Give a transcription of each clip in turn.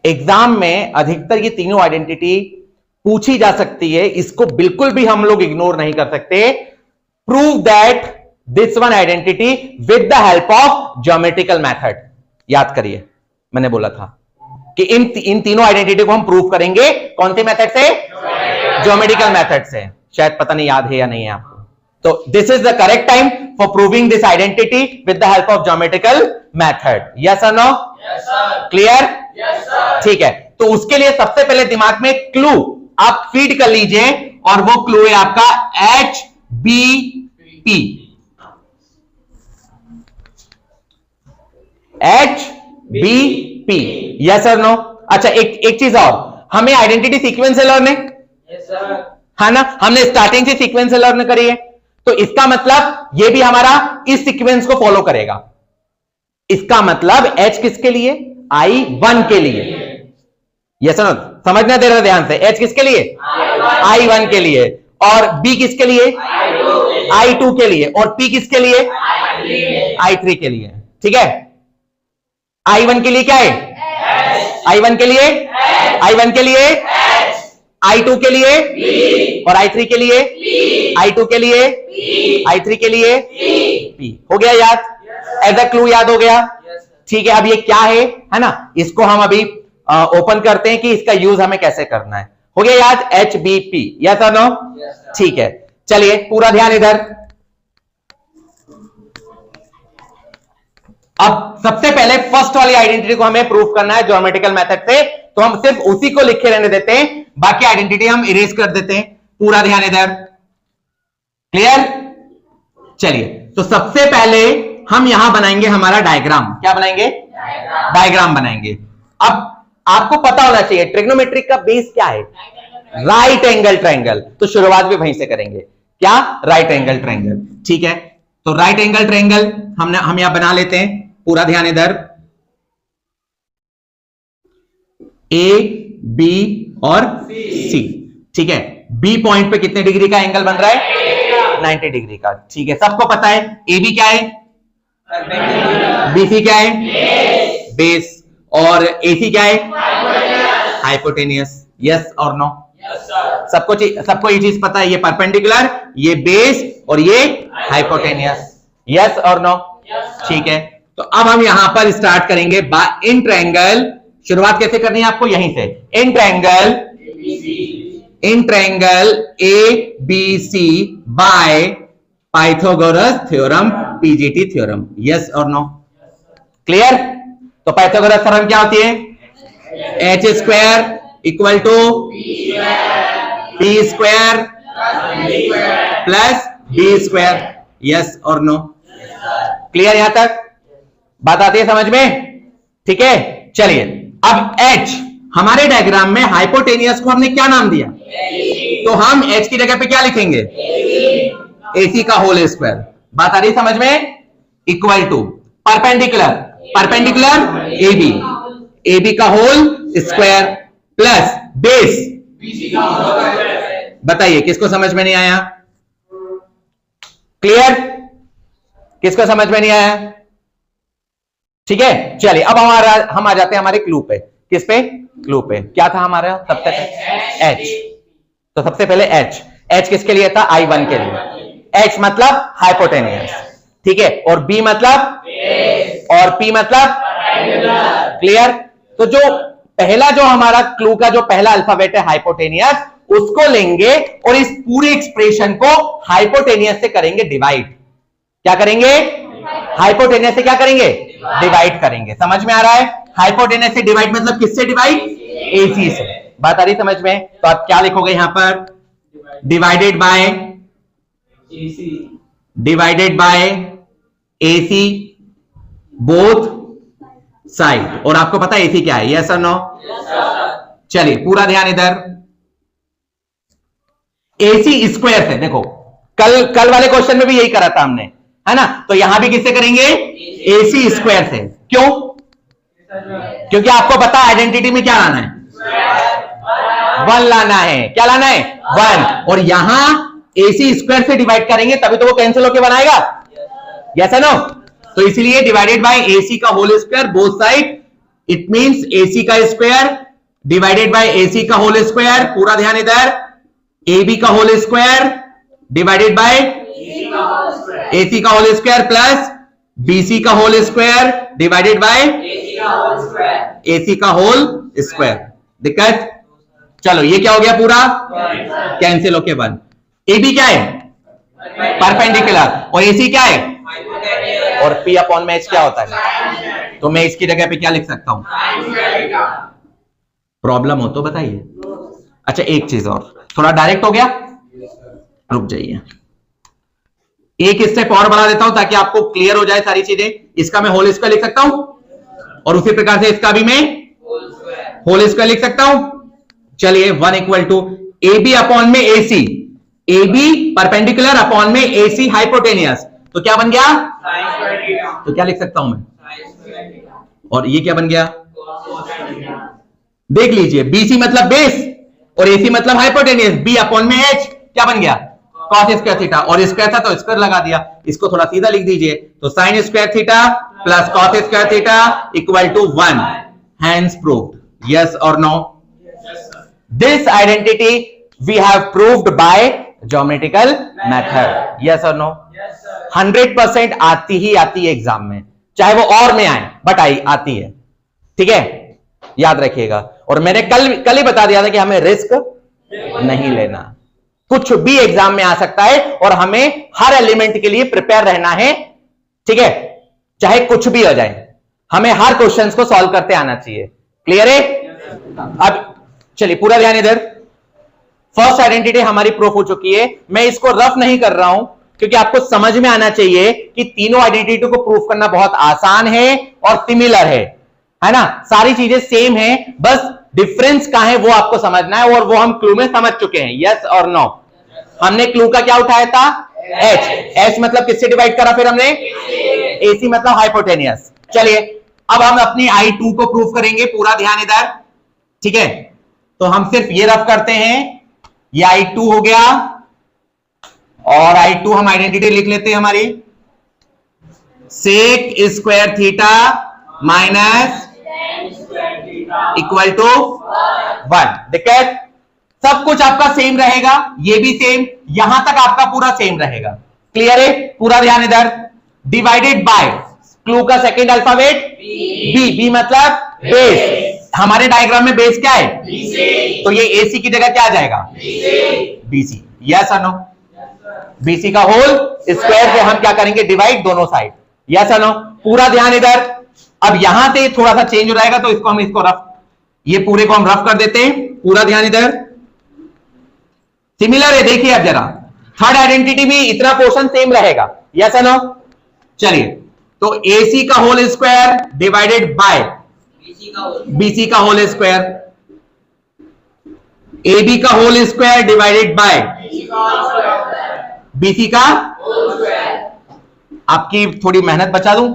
Exam में अधिकतर ये तीनों आइडेंटिटी पूछी जा सकती है, इसको बिल्कुल भी हम लोग इग्नोर नहीं कर सकते। Prove that this one identity with the help of geometrical method. याद करिए, मैंने बोला था कि इन तीनों आइडेंटिटी को हम प्रूव करेंगे कौन से मेथड से? ज्योमेट्रिकल मेथड से। शायद पता नहीं याद है या नहीं है आपको। तो this is the correct time for proving this identity with the help of geometrical method. Yes और नो? क्लियर? ठीक है, तो उसके लिए सबसे पहले दिमाग में क्लू आप फीड कर लीजिए, और वो क्लू है आपका HBP। HBP, यस और नो? अच्छा, एक चीज और, हमें आइडेंटिटी सीक्वेंस से लर्न है, है ना? हमने स्टार्टिंग से सीक्वेंस से लर्न करी है, तो इसका मतलब ये भी हमारा इस सीक्वेंस को फॉलो करेगा। इसका मतलब H किसके लिए? I1 के लिए। यस और नो? समझना दे रहा ध्यान से। H किसके लिए? I1 के लिए। और B किसके लिए? I2 के लिए। और P किसके लिए? I3 के लिए। ठीक है, I1 के लिए क्या है? I1 के लिए I1 के लिए I2 के लिए और I3 के लिए I2 के लिए I3 के लिए P। हो गया याद? एज अ क्लू याद हो गया? ठीक है, अब ये क्या है ना? इसको हम अभी ओपन करते हैं कि इसका यूज हमें कैसे करना है। हो गया याद? HBP। यस और नो? ठीक है, चलिए पूरा ध्यान इधर। अब सबसे पहले फर्स्ट वाली आइडेंटिटी को हमें प्रूफ करना है ज्योमेट्रिकल मेथड से, तो हम सिर्फ उसी को लिखे रहने देते हैं, बाकी आइडेंटिटी हम इरेज कर देते हैं। पूरा ध्यान इधर। क्लियर? चलिए, तो सबसे पहले हम यहां बनाएंगे हमारा डायग्राम। क्या बनाएंगे? डायग्राम बनाएंगे। अब आपको पता होना चाहिए ट्रिग्नोमेट्रिक का बेस क्या है? Right angle triangle. तो शुरुआत भी वहीं से करेंगे। क्या? Right angle triangle. ठीक है, तो राइट एंगल ट्रायंगल हम यहां बना लेते हैं। पूरा ध्यान इधर। A, B और C। ठीक है, B पॉइंट पे कितने डिग्री का एंगल बन रहा है? 90 डिग्री का। ठीक है, सबको पता है AB क्या है? BC क्या है? बेस। और AC क्या है? हाइपोटेनियस। यस और नो? सबको ये चीज पता है, ये परपेंडिकुलर, ये बेस और ये हाइपोटेनियस। यस और नो? ठीक है, तो अब हम यहां पर स्टार्ट करेंगे इन ट्रायंगल। शुरुआत कैसे करनी है आपको? यहीं से। In triangle ABC by Pythagoras theorem, PGT theorem. Yes और नो? क्लियर? तो पाइथागोरस थ्योरम क्या होती है? H square equal to P square plus B square. Yes और नो? क्लियर? यहां तक बात आती है समझ में? ठीक है, चलिए अब H हमारे डायग्राम में हाइपोटेनियस को हमने क्या नाम दिया? तो हम H की जगह पे क्या लिखेंगे? AC का होल स्क्वायर। बात आ रही समझ में? इक्वल टू परपेंडिकुलर AB का होल स्क्वायर प्लस बेस। बताइए किसको समझ में नहीं आया? क्लियर? किसको समझ में नहीं आया? ठीक है, चलिए अब हम आ जाते हैं हमारे क्लू पे। किस पे? क्लू पे। क्या था हमारा सबसे पहले? H। तो सबसे पहले H किसके लिए था? I1 के लिए। H मतलब हाइपोटेनियस। ठीक है, और B मतलब और P मतलब क्लियर? तो जो पहला जो हमारा क्लू का जो पहला अल्फाबेट है हाइपोटेनियस, उसको लेंगे और इस पूरे एक्सप्रेशन को हाइपोटेनियस से करेंगे डिवाइड। क्या करेंगे? हाइपोटेनियस से क्या करेंगे? डिवाइड करेंगे। समझ में आ रहा है? हाइपोटेनियस से डिवाइड मतलब किससे डिवाइड? AC से। बात आ रही समझ में? तो आप क्या लिखोगे यहां पर? Divided by AC both side. और आपको पता है AC क्या है? यस और नो? चलिए पूरा ध्यान इधर। AC स्क्वायर से देखो, कल वाले क्वेश्चन में भी यही करा था हमने, है ना? तो यहां भी किससे करेंगे? AC स्क्वायर से। क्यों? क्योंकि आपको पता है आइडेंटिटी में क्या लाना है? 1 लाना है। क्या लाना है? 1। और यहां AC स्क्वायर से डिवाइड करेंगे तभी तो वो कैंसिल होके बनाएगा। यस है नो? तो इसलिए डिवाइडेड बाय AC का whole square both side it means AC का स्क्वायर डिवाइडेड बाय AC का होल स्क्वायर, पूरा ध्यान इधर, AB का whole square divided by AC का होल स्क्वायर प्लस BC का whole square divided by AC का होल स्क्वायर। दिक्कत? चलो ये क्या हो गया पूरा कैंसिल होके 1। AB क्या है? परपेंडिकुलर। और AC क्या है? और P अपॉन में H क्या होता है? तो मैं इसकी जगह पे क्या लिख सकता हूं? प्रॉब्लम हो तो बताइए। अच्छा एक चीज और, थोड़ा डायरेक्ट हो गया, रुक जाइए, एक स्टेप और बढ़ा देता हूं ताकि आपको क्लियर हो जाए सारी चीजें। इसका मैं होल स्क्वायर लिख सकता हूं और उसी प्रकार से इसका भी मैं होल स्क्वायर लिख सकता हूं। चलिए 1 इक्वल टू AB अपॉन में AC, AB परपेंडिकुलर अपॉन में AC हाइपोटेनियस, तो क्या बन गया? तो क्या लिख सकता हूं मैं? और ये क्या बन गया? देख लीजिए, BC मतलब बेस और AC मतलब हाइपोटेनियस, B अपॉन में H क्या बन गया? कॉस स्क्वायर थीटा, और स्क्वायर था तो स्क्वायर लगा दिया। इसको थोड़ा सीधा लिख दीजिए, तो sine square theta plus cos square theta equal to 1। Hence proved. Yes और no? This identity we have proved by geometrical method. Yes और नो? 100% आती ही आती है एग्जाम में, चाहे वो और में आए, बट आती है। ठीक है, याद रखिएगा। और मैंने कल ही बता दिया था कि हमें रिस्क नहीं लेना, कुछ भी एग्जाम में आ सकता है और हमें हर एलिमेंट के लिए प्रिपेयर रहना है। ठीक है, चाहे कुछ भी हो जाए, हमें हर क्वेश्चंस को सॉल्व करते आना चाहिए। क्लियर है? अब चलिए पूरा ध्यान इधर। फर्स्ट आइडेंटिटी हमारी प्रूफ हो चुकी है। मैं इसको रफ नहीं कर रहा हूं क्योंकि आपको समझ में आना चाहिए कि तीनों आइडेंटिटी को प्रूफ करना बहुत आसान है और सिमिलर है ना, सारी चीजें सेम है, बस डिफरेंस कहां है वो आपको समझना है, और वो हम क्लू में समझ चुके हैं। यस और नो? हमने क्लू का क्या उठाया था? H मतलब किससे डिवाइड करा फिर हमने? AC मतलब हाइपोटेनियस। चलिए अब हम अपनी I2 को प्रूव करेंगे, पूरा ध्यान इधर। ठीक है, तो हम सिर्फ ये रफ करते हैं, ये I2 हो गया, और I2 हम आइडेंटिटी लिख लेते हैं हमारी, sec square theta minus equal to 1। दिक्कत? सब कुछ आपका सेम रहेगा, ये भी सेम, यहां तक आपका पूरा सेम रहेगा। क्लियर है? पूरा ध्यान इधर। डिवाइडेड बाय क्लू का सेकंड अल्फाबेट बी मतलब बेस। हमारे डायग्राम में बेस क्या है? तो ये AC की जगह क्या आ जाएगा? BC। यस और नो? BC का होल स्क्वायर से हम क्या करेंगे? डिवाइड दोनों साइड। यस और नो? पूरा ध्यान इधर। अब यहां से थोड़ा सा चेंज हो जाएगा, तो इसको रफ, ये पूरे को हम रफ कर देते हैं। पूरा ध्यान इधर। सिमिलर है, देखिए अब जरा, थर्ड आइडेंटिटी भी इतना पोर्शन सेम रहेगा। यस और नो? चलिए, तो AC का whole square divided by BC का होल स्क्वायर, AB का whole square divided by BC का होल स्क्वायर। आपकी थोड़ी मेहनत बचा दूं,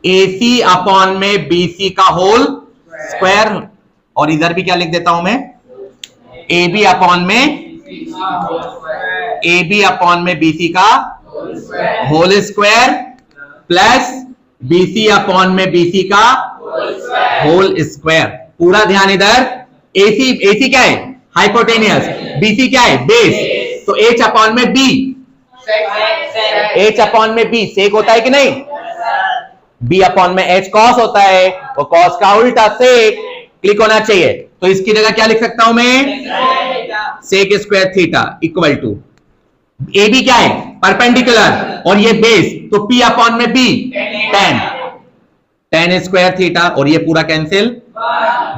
AC अपॉन में BC का होल स्क्वायर, और इधर भी क्या लिख देता हूं मैं? AB अपॉन में BC का whole square plus BC upon में BC का होल स्क्वायर। पूरा ध्यान इधर। AC क्या है? हाइपोटेनियस। BC क्या है? बेस। तो H अपॉन में B, H अपॉन में B सेक होता है कि नहीं? B अपॉन में H कॉस होता है, वो कॉस का उल्टा सेक, क्लिक होना चाहिए। तो इसकी जगह क्या लिख सकता हूं मैं? Sec square theta equal to, AB क्या है? परपेंडिकुलर, और ये बेस, तो P अपॉन में B tan स्क्वायर थीटा, और ये पूरा कैंसिल,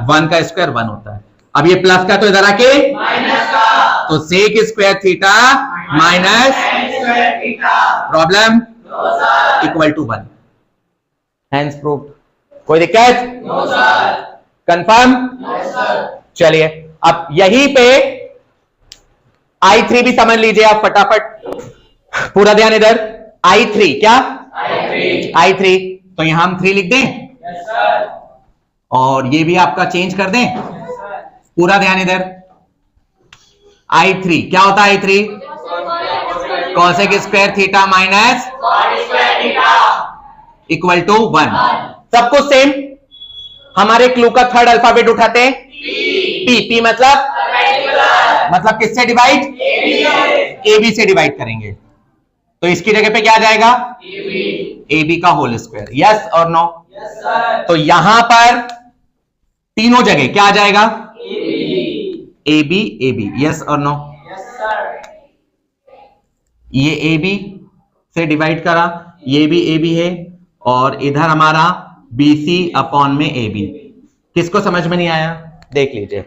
1 का स्क्वायर 1 होता है। अब ये प्लस का तो इधर आके माइनस का, तो sec square theta minus problem equal to 1। Hence proved. कोई दिक्कत? No sir. Confirm? Yes sir. चलिए अब यहीं पे I3 भी समझ लीजिए आप फटाफट। पूरा ध्यान इधर। I3 क्या? I3 तो यहां हम 3 लिख दें? Yes sir. और ये भी आपका चेंज कर दें? Yes sir. पूरा ध्यान इधर। I3 क्या होता है? I3 cosec square theta minus equal to 1। सब कुछ सेम। हमारे क्लू का थर्ड अल्फाबेट उठाते हैं, पी। पी मतलब किससे डिवाइड? ए बी से डिवाइड करेंगे, तो इसकी जगह पे क्या आ जाएगा? ए बी का होल स्क्वायर। यस और नो? तो यहां पर तीनों जगह क्या आ जाएगा? A B. यस और नो? ये ए बी से डिवाइड करा, ये भी ए बी है, और इधर हमारा बी सी अपॉन में ए बी। किसको समझ में नहीं आया? देख लीजिए।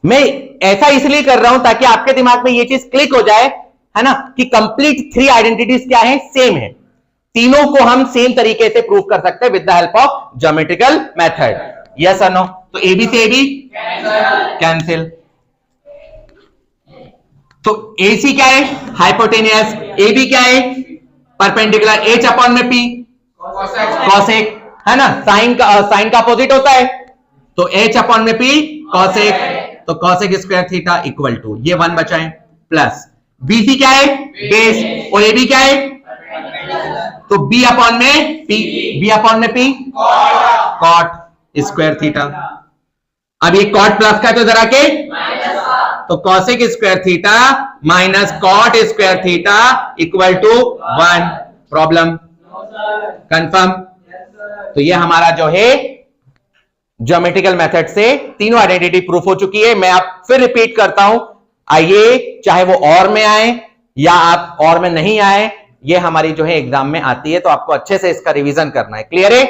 मैं ऐसा इसलिए कर रहा हूं ताकि आपके दिमाग में ये चीज क्लिक हो जाए, है ना, कि कंप्लीट 3 आइडेंटिटीज क्या है? सेम है। तीनों को हम सेम तरीके से प्रूव कर सकते हैं with the help of geometrical method. Yes और नो? तो ए बी से ए बी कैंसिल। तो ए सी क्या है? हाइपोटेनियस। ए बी क्या है? परपेंडिकुलर। एच अपॉन में पी कॉसेक, है ना, साइन का अपोजिट होता है, तो एच अपॉन में पी कॉसेक, तो cosec square theta equal to ये 1 बचाएं, प्लस बी सी क्या है? बेस, और ए बी क्या है? तो बी अपॉन में पी कॉट स्क्वायर थीटा। अब ये कॉट प्लस का तो जरा के, तो cosec square theta minus cot square theta equal to 1। Problem? Confirm? तो ये हमारा जो है ज्योमेट्रिकल मेथड से तीनों आइडेंटिटी प्रूफ हो चुकी है। मैं आप फिर रिपीट करता हूं, आइए, चाहे वो और में आए या आप और में नहीं आए, ये हमारी जो है एग्जाम में आती है, तो आपको अच्छे से इसका रिवीजन करना है। क्लियर है?